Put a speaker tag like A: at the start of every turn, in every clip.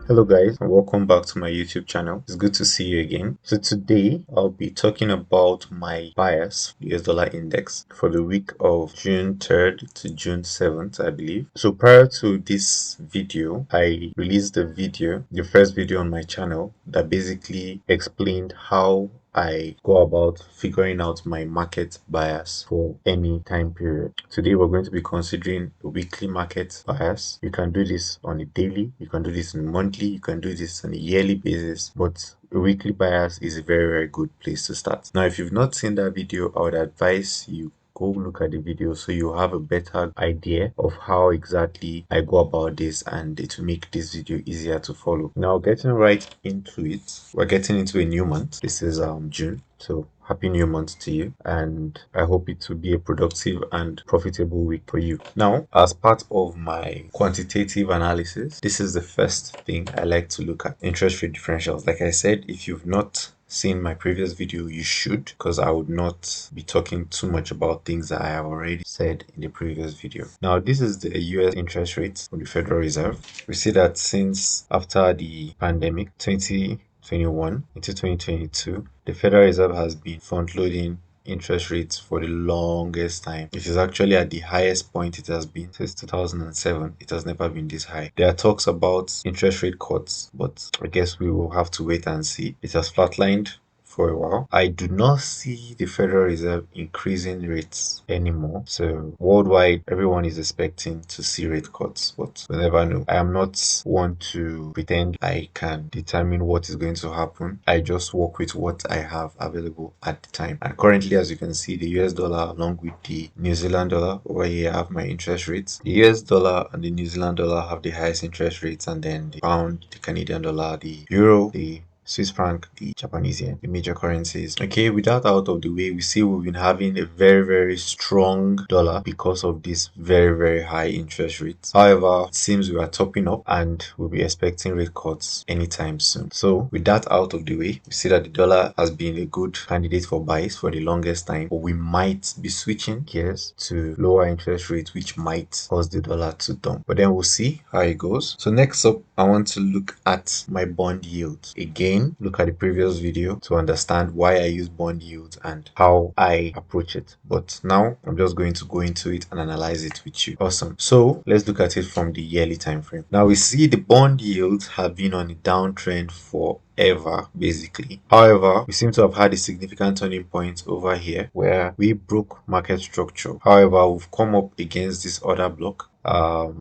A: Hello guys, and welcome back to my YouTube channel. It's good to see you again. So today I'll be talking about my bias US dollar index for the week of June 3rd to June 7th, I believe. So prior to this video, I released the first video on my channel that basically explained how I go about figuring out my market bias for any time period. Today we're going to be considering a weekly market bias. You can do this on a daily, you can do this on a monthly, you can do this on a yearly basis, but a weekly bias is a very good place to start. Now, if you've not seen that video, I would advise you go look at the video so you have a better idea of how exactly I go about this, and it will make this video easier to follow. Now, getting right into it, we're getting into a new month. This is June, so happy new month to you, and I hope it will be a productive and profitable week for you. Now, as part of my quantitative analysis, this is the first thing I like to look at: interest rate differentials. Like I said, if you've not seen my previous video, you should, because I would not be talking too much about things that I have already said in the previous video. Now, this is the US interest rate from the Federal Reserve. We see that since after the pandemic 2021 into 2022, the Federal Reserve has been front loading interest rates for the longest time. It is actually at the highest point it has been since 2007. It has never been this high. There are talks about interest rate cuts, but I guess we will have to wait and see. It has flatlined for a while. I do not see the Federal Reserve increasing rates anymore. So worldwide, everyone is expecting to see rate cuts, but we never know. I am not one to pretend I can determine what is going to happen. I just work with what I have available at the time. And currently, as you can see, the US dollar along with the New Zealand dollar, over here I have my interest rates. The US dollar and the New Zealand dollar have the highest interest rates, and then the pound, the Canadian dollar, the euro, the Swiss franc, the Japanese yen, the major currencies. Okay, with that out of the way, we see we've been having a very strong dollar because of this very high interest rates. However, it seems we are topping up and we'll be expecting rate cuts anytime soon. So with that out of the way, we see that the dollar has been a good candidate for buys for the longest time, but we might be switching gears to lower interest rates, which might cause the dollar to dump. But then we'll see how it goes. So next up, I want to look at my bond yields. Again, look at the previous video to understand why I use bond yields and how I approach it. But now I'm just going to go into it and analyze it with you. Awesome. So let's look at it from the yearly time frame. Now we see the bond yields have been on a downtrend for ever, basically. However, we seem to have had a significant turning point over here where we broke market structure. However, we've come up against this order block.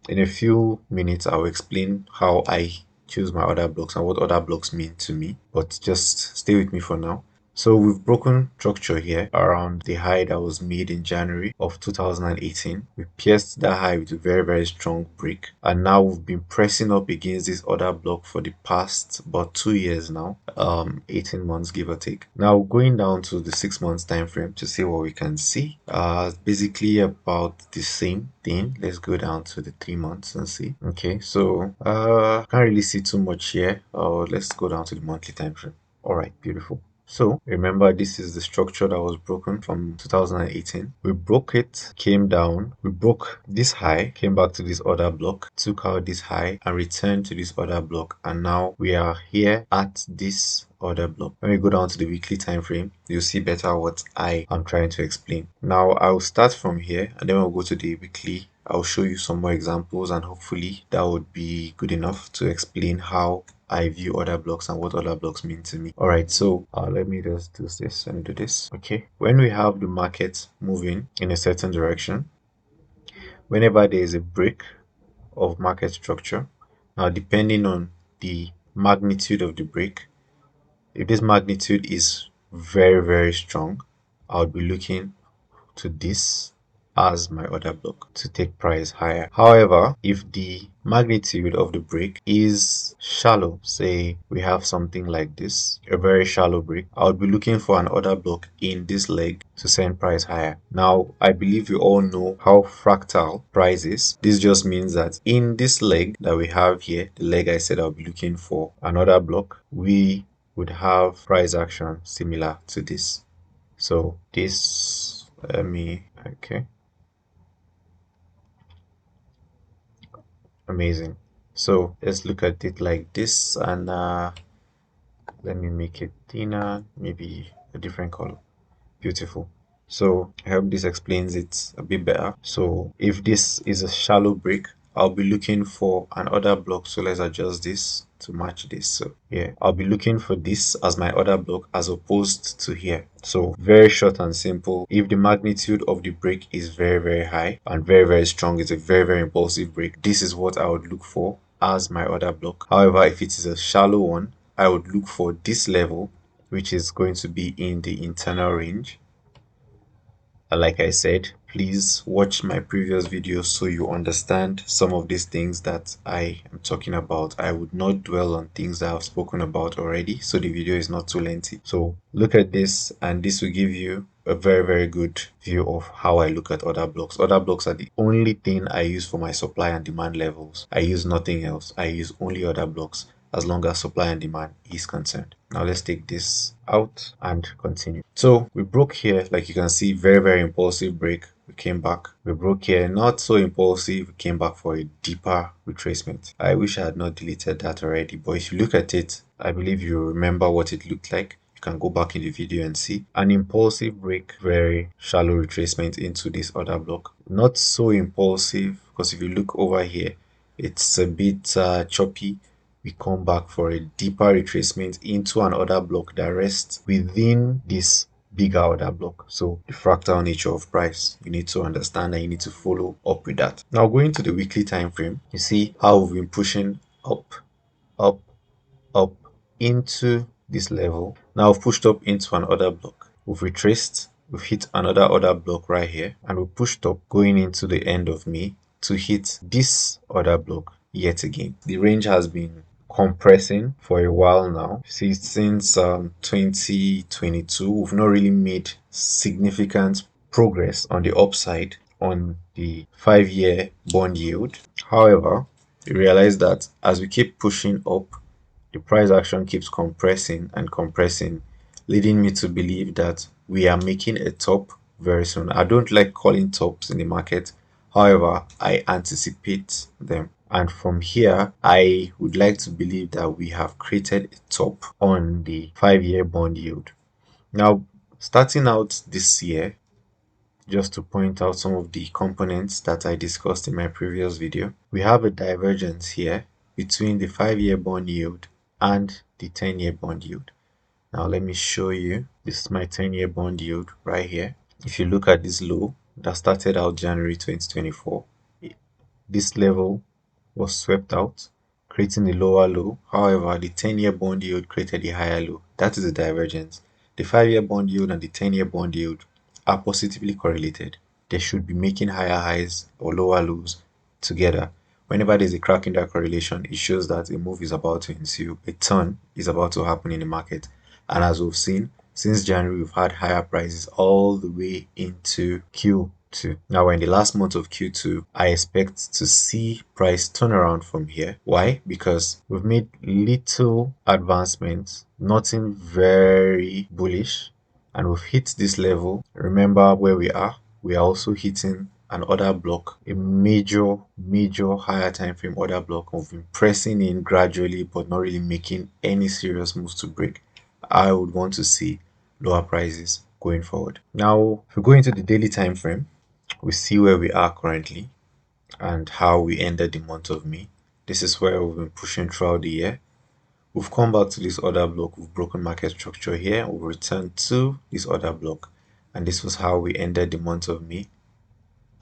A: In a few minutes, I'll explain how I choose my order blocks and what order blocks mean to me, but just stay with me for now. So we've broken structure here around the high that was made in January of 2018. We pierced that high with a very strong break, and now we've been pressing up against this order block for the past about 2 years now, 18 months give or take. Now going down to the 6 months time frame to see what we can see, basically about the same thing. Let's go down to the 3 months and see. Okay, so can't really see too much here. Let's go down to the monthly time frame. All right, beautiful. So remember, this is the structure that was broken from 2018. We broke it, came down, we broke this high, came back to this order block, took out this high and returned to this order block, and now we are here at this order block. When we go down to the weekly time frame, you'll see better what I am trying to explain. Now I'll start from here, and then we'll go to the weekly. I'll show you some more examples, and hopefully that would be good enough to explain how I view order blocks and what order blocks mean to me. All right, so let me just do this and do this. Okay, when we have the market moving in a certain direction, whenever there is a break of market structure, now depending on the magnitude of the break, if this magnitude is very strong, I would be looking to this as my order block to take price higher. However, if the magnitude of the break is shallow, say we have something like this, a very shallow break, I would be looking for an order block in this leg to send price higher. Now, I believe you all know how fractal price is. This just means that in this leg that we have here, the leg I said I'll be looking for an order block, we would have price action similar to this. So this, okay, amazing. So let's look at it like this, and let me make it thinner, maybe a different color. Beautiful. So I hope this explains it a bit better. So if this is a shallow break, I'll be looking for an order block. So let's adjust this to match this. So yeah, I'll be looking for this as my order block as opposed to here. So very short and simple. If the magnitude of the break is very high and very strong, it's a very impulsive break, this is what I would look for as my order block. However, if it is a shallow one, I would look for this level, which is going to be in the internal range. Like I said, please watch my previous videos so you understand some of these things that I am talking about. I would not dwell on things that I've spoken about already, so the video is not too lengthy. So look at this, and this will give you a very good view of how I look at order blocks. Order blocks are the only thing I use for my supply and demand levels. I use nothing else. I use only order blocks as long as supply and demand is concerned. Now let's take this out and continue. So we broke here, like you can see, very impulsive break. We came back. We broke here, not so impulsive. We came back for a deeper retracement. I wish I had not deleted that already, but if you look at it, I believe you remember what it looked like. You can go back in the video and see an impulsive break, very shallow retracement into this order block. Not so impulsive, because if you look over here, it's a bit choppy. We come back for a deeper retracement into an order block that rests within this bigger order block. So the fractal nature of price, you need to understand and you need to follow up with that. Now going to the weekly time frame, you see how we've been pushing up into this level. Now we've pushed up into an order block. We've retraced, we've hit another order block right here, and we pushed up going into the end of May to hit this order block yet again. The range has been compressing for a while now. See, since 2022, we've not really made significant progress on the upside on the 5-year bond yield. However, we realize that as we keep pushing up, the price action keeps compressing and compressing, leading me to believe that we are making a top very soon. I don't like calling tops in the market. However, I anticipate them. And from here, I would like to believe that we have created a top on the 5-year bond yield. Now, starting out this year, just to point out some of the components that I discussed in my previous video, we have a divergence here between the 5-year bond yield and the 10-year bond yield. Now let me show you. This is my 10-year bond yield right here. If you look at this low that started out January 2024, this level was swept out, creating a lower low. However, the 10-year bond yield created a higher low. That is the divergence. The 5-year bond yield and the 10-year bond yield are positively correlated. They should be making higher highs or lower lows together. Whenever there's a crack in that correlation, it shows that a move is about to ensue, a turn is about to happen in the market. And as we've seen, since January, we've had higher prices all the way into Q2. Now we're in the last month of Q2. I expect to see price turnaround from here. Why? Because we've made little advancements, nothing very bullish, and we've hit this level. Remember where we are. We are also hitting an order block, a major higher time frame order block. We've been pressing in gradually but not really making any serious moves to break. I would want to see lower prices going forward. Now if we go into the daily time frame, we see where we are currently and how we ended the month of May. This is where we've been pushing throughout the year. We've come back to this order block. We've broken market structure here. We've returned to this order block, and this was how we ended the month of May.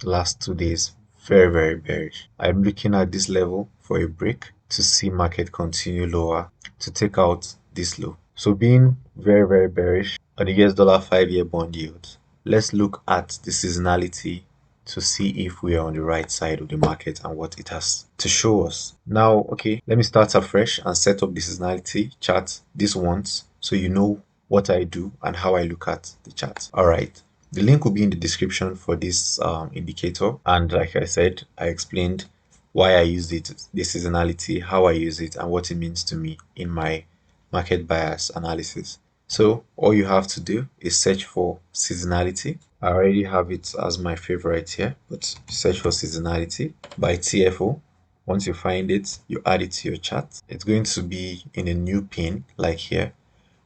A: Last 2 days, very bearish. I'm looking at this level for a break to see market continue lower to take out this low. So being very bearish on the US dollar 5-year bond yield, let's look at the seasonality to see if we are on the right side of the market and what it has to show us. Now, okay, let me start afresh and set up the seasonality chart this once so you know what I do and how I look at the chart. All right. The link will be in the description for this indicator, and like I said, I explained why I use it, the seasonality, how I use it, and what it means to me in my market bias analysis. So all you have to do is search for seasonality. I already have it as my favorite here, but search for seasonality by TFO. Once you find it, you add it to your chart. It's going to be in a new pane like here,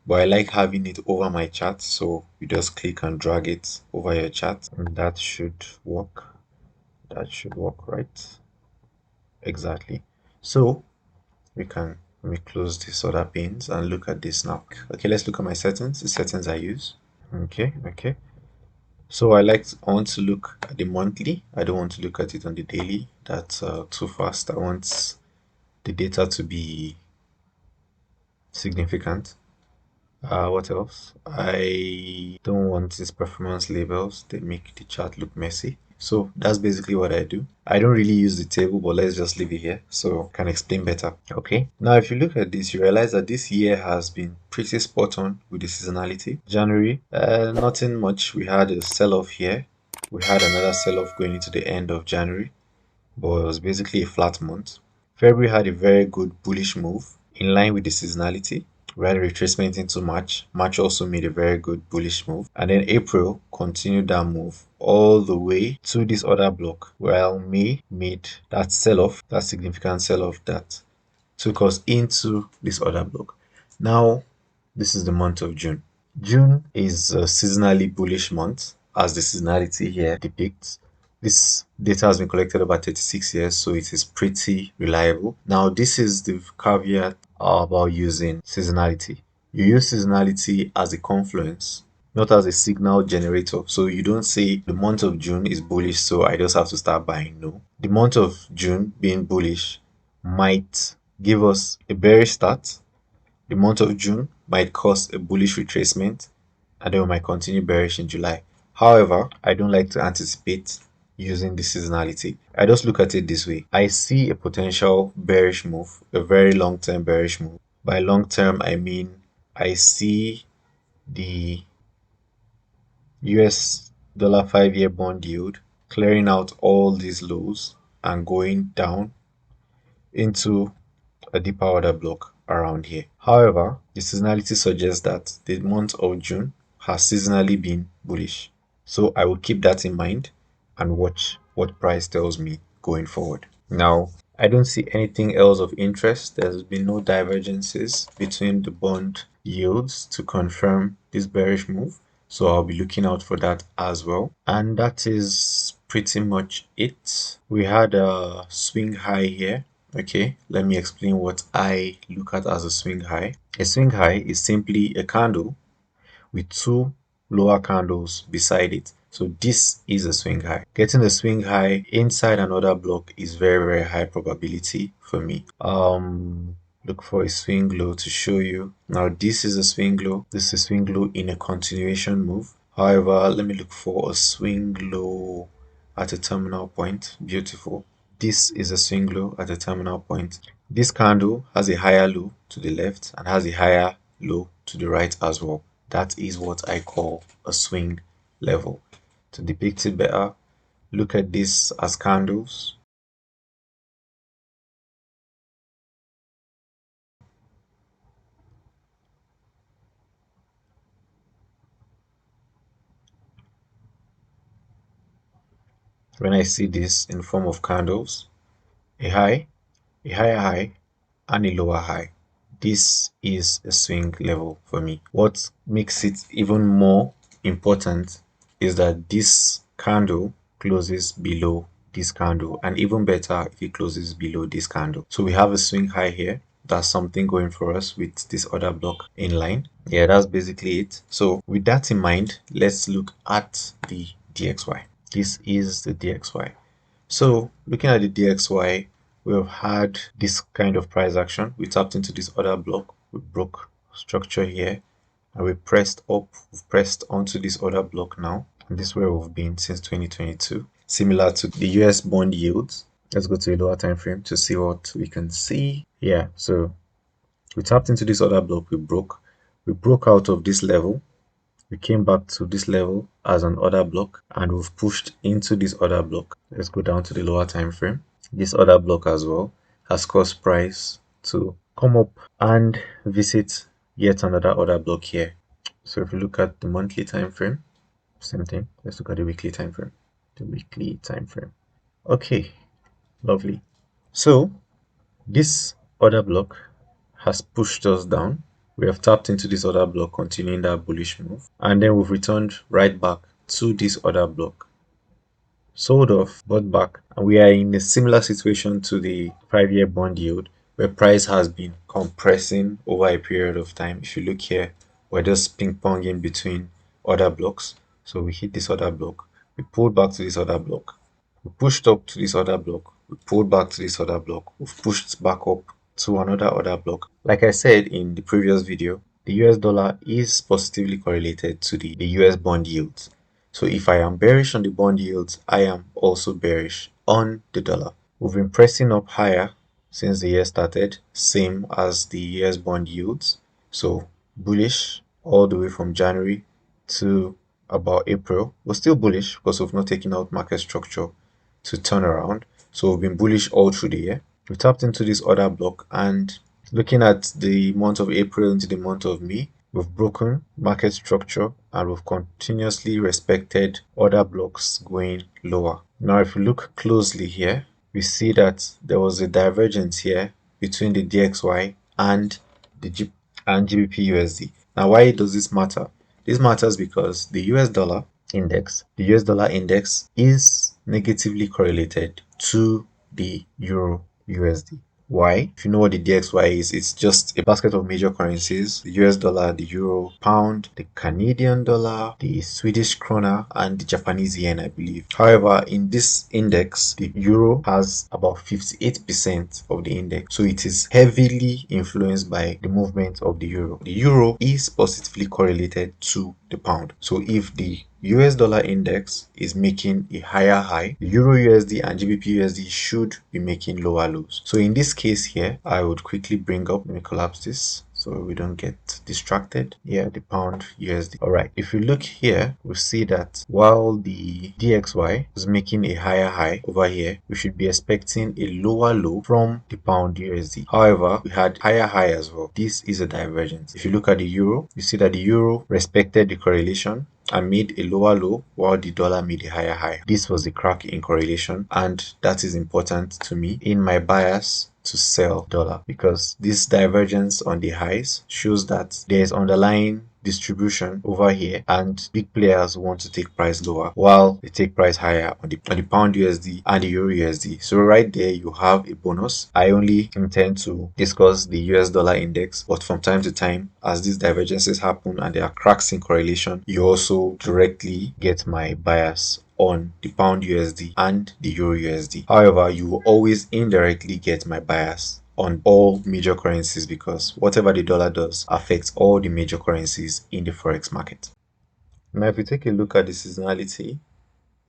A: but I like having it over my chart, so you just click and drag it over your chart, and that should work. That should work, right? Exactly. So let me close these other panes and look at this now. Okay, let's look at my settings, the settings I use. Okay. So I want to look at the monthly. I don't want to look at it on the daily. That's too fast. I want the data to be significant. What else? I don't want these performance labels. They make the chart look messy. So that's basically what I do. I don't really use the table, but let's just leave it here so I can explain better. Okay. Now, if you look at this, you realize that this year has been pretty spot on with the seasonality. January, nothing much. We had a sell-off here. We had another sell-off going into the end of January, but it was basically a flat month. February had a very good bullish move in line with the seasonality. We had a retracement into March. March also made a very good bullish move. And then April continued that move all the way to this other block, while May made that sell off, that significant sell off that took us into this other block. Now, this is the month of June. June is a seasonally bullish month, as the seasonality here depicts. This data has been collected over 36 years, so it is pretty reliable. Now, this is the caveat about using seasonality. You use seasonality as a confluence, not as a signal generator. So you don't say the month of June is bullish, so I just have to start buying. No. The month of June being bullish might give us a bearish start. The month of June might cause a bullish retracement, and then we might continue bearish in July. However, I don't like to anticipate using the seasonality. I just look at it this way. I see a potential bearish move, a very long-term bearish move. By long-term, I mean I see the US dollar 5-year bond yield clearing out all these lows and going down into a deeper order block around here. However, the seasonality suggests that the month of June has seasonally been bullish. So I will keep that in mind and watch what price tells me going forward. Now, I don't see anything else of interest. There's been no divergences between the bond yields to confirm this bearish move. So I'll be looking out for that as well. And that is pretty much it. We had a swing high here. Okay, let me explain what I look at as a swing high. A swing high is simply a candle with two lower candles beside it. So this is a swing high. Getting a swing high inside another block is very high probability for me. Look for a swing low to show you. Now this is a swing low. This is a swing low in a continuation move. However, let me look for a swing low at a terminal point. Beautiful. This is a swing low at a terminal point. This candle has a higher low to the left and has a higher low to the right as well. That is what I call a swing level. To depict it better, look at this as candles. When I see this in form of candles, a high, a higher high, and a lower high, this is a swing level for me. What makes it even more important is that this candle closes below this candle, and even better if it closes below this candle. So we have a swing high here. That's something going for us with this other block in line. Yeah, that's basically it. So with that in mind, let's look at the DXY. This is the DXY. So looking at the DXY, we have had this kind of price action. We tapped into this other block, we broke structure here, and we pressed up, we've pressed onto this other block now. And this is where we've been since 2022. Similar to the US bond yields. Let's go to a lower time frame to see what we can see. Yeah, so we tapped into this other block, we broke out of this level. We came back to this level as an order block, and we've pushed into this other block. Let's go down to the lower time frame. This other block as well has caused price to come up and visit yet another order block here. So if you look at the monthly time frame, same thing. Let's look at the weekly time frame. Okay, lovely. So this order block has pushed us down. We have tapped into this order block, continuing that bullish move, and then we've returned right back to this order block, sold off, bought back, and we are in a similar situation to the 5-year bond yield, where price has been compressing over a period of time. If you look here, we're just ping-ponging between order blocks. So we hit this order block, we pulled back to this other block, we pushed up to this other block, we pulled back to this other block, we've pushed back up to another order block. Like I said in the previous video, the US dollar is positively correlated to the US bond yields. So if I am bearish on the bond yields, I am also bearish on the dollar. We've been pressing up higher since the year started, same as the US bond yields. So bullish all the way from January to about April. We're still bullish because we've not taken out market structure to turn around. So we've been bullish all through the year. We tapped into this order block, and looking at the month of April into the month of May, we've broken market structure and we've continuously respected order blocks going lower. Now, if you look closely here, we see that there was a divergence here between the DXY and the GBP/USD. Now, why does this matter? This matters because the US dollar index is negatively correlated to the Euro USD. Why? If you know what the DXY is, it's just a basket of major currencies: the US dollar, the euro, pound, the Canadian dollar, the Swedish krona, and the Japanese yen, I believe. However, in this index, the euro has about 58% of the index, so it is heavily influenced by the movement of the euro. The euro is positively correlated to the pound. So if the US dollar index is making a higher high, the Euro USD and GBP USD should be making lower lows. So in this case here, I would quickly bring up, let me collapse this so we don't get distracted. Yeah, the pound USD. All right, if you look here, we see that while the DXY is making a higher high over here, we should be expecting a lower low from the pound USD. However, we had higher high as well. This is a divergence. If you look at the euro, you see that the euro respected the correlation and made a lower low while the dollar made a higher high. This was a crack in correlation, and that is important to me in my bias to sell dollar, because this divergence on the highs shows that there is underlying distribution over here and big players want to take price lower while they take price higher on the pound USD and the euro USD. So right there you have a bonus. I only intend to discuss the US dollar index, but from time to time, as these divergences happen and there are cracks in correlation, you also directly get my bias on the pound USD and the euro USD. However, you will always indirectly get my bias on all major currencies, because whatever the dollar does affects all the major currencies in the forex market. Now, if we take a look at the seasonality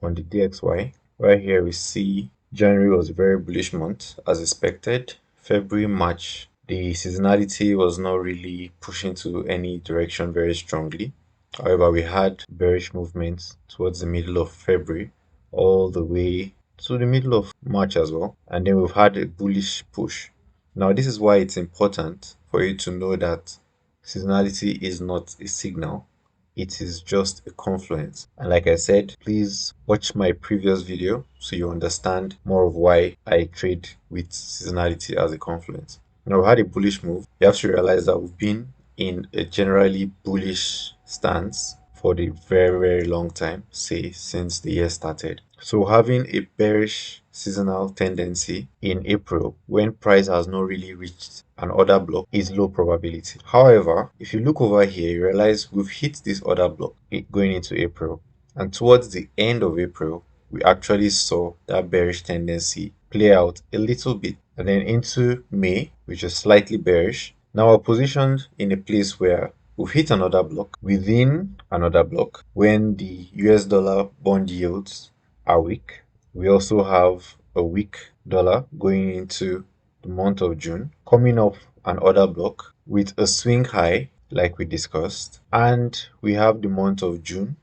A: on the DXY, right here we see January was a very bullish month as expected. February, March, the seasonality was not really pushing to any direction very strongly. However, we had bearish movements towards the middle of February all the way to the middle of March as well, and then we've had a bullish push. Now, this is why it's important for you to know that seasonality is not a signal, it is just a confluence. And like I said, please watch my previous video so you understand more of why I trade with seasonality as a confluence. Now, we had a bullish move. You have to realize that we've been in a generally bullish stance for the very long time, say since the year started. So having a bearish seasonal tendency in April when price has not really reached an order block is low probability. However, if you look over here, you realize we've hit this order block going into April, and towards the end of April we actually saw that bearish tendency play out a little bit, and then into May, which is slightly bearish. Now we're positioned in a place where we've hit another block within another block when the US dollar bond yields are weak. We also have a weak dollar going into the month of June, coming off an order block with a swing high like we discussed, and we have the month of June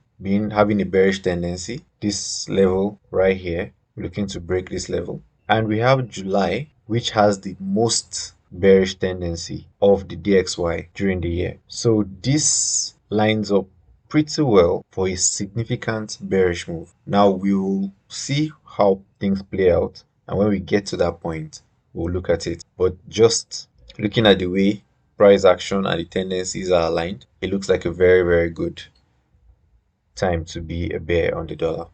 A: having a bearish tendency, this level right here, we're looking to break this level, and we have July, which has the most bearish tendency of the DXY during the year. So this lines up pretty well for a significant bearish move. Now we will see how things play out, and when we get to that point, we'll look at it. But just looking at the way price action and the tendencies are aligned, it looks like a very, very good time to be a bear on the dollar.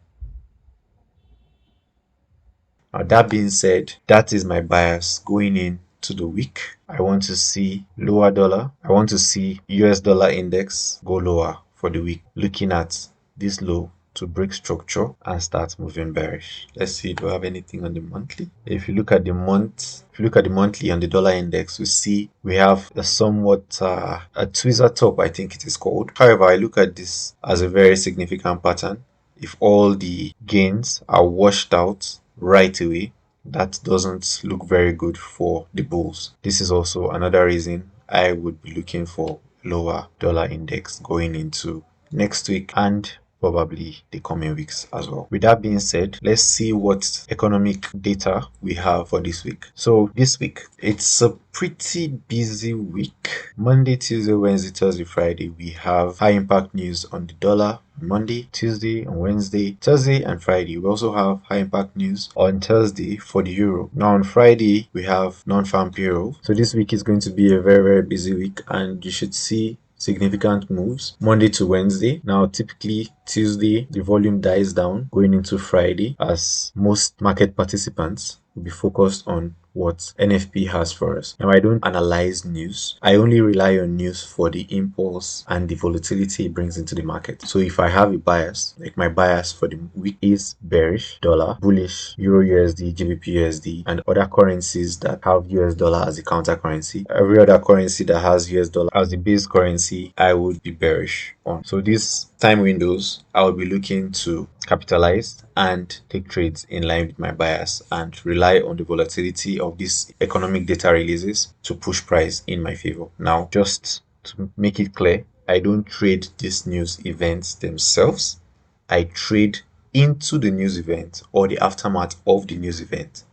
A: Now, that being said, that is my bias going into the week. I want to see lower dollar. I want to see US dollar index go lower for the week, looking at this low to break structure and start moving bearish. Let's see, do I have anything on the monthly? If you look at the monthly on the dollar index, we see we have a somewhat a tweezer top, I think it is called. However, I look at this as a very significant pattern. If all the gains are washed out right away, that doesn't look very good for the bulls. This is also another reason I would be looking for lower dollar index going into next week and probably the coming weeks as well. With that being said, let's see what economic data we have for this week. So this week, it's a pretty busy week. Monday, Tuesday, Wednesday, Thursday, Friday, we have high impact news on the dollar. Monday, Tuesday, and Wednesday, Thursday, and Friday. We also have high impact news on Thursday for the euro. Now on Friday, we have non-farm payroll. So this week is going to be a very, very busy week, and you should see significant moves Monday to Wednesday. Now typically Tuesday the volume dies down going into Friday, as most market participants will be focused on what NFP has for us. Now, I don't analyze news. I only rely on news for the impulse and the volatility it brings into the market. So if I have a bias, like my bias for the week is bearish dollar, bullish Euro USD, GBP USD, and other currencies that have US dollar as a counter currency. Every other currency that has US dollar as the base currency, I would be bearish on. So these time windows, I will be looking to capitalize and take trades in line with my bias and rely on the volatility of these economic data releases to push price in my favor. Now, just to make it clear, I don't trade these news events themselves. I trade into the news event or the aftermath of the news event.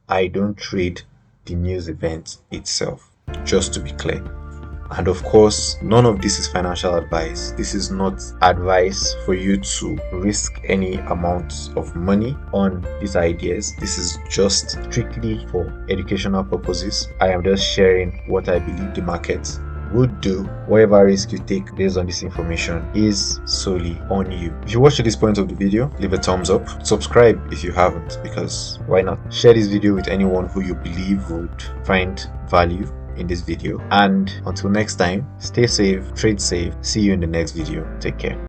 A: I don't trade the news event itself, just to be clear. And of course, none of this is financial advice. This is not advice for you to risk any amount of money on these ideas. This is just strictly for educational purposes. I am just sharing what I believe the market would do. Whatever risk you take based on this information is solely on you. If you watched to this point of the video, leave a thumbs up. Subscribe if you haven't, because why not? Share this video with anyone who you believe would find value in this video. And until next time, stay safe, trade safe. See you in the next video. Take care.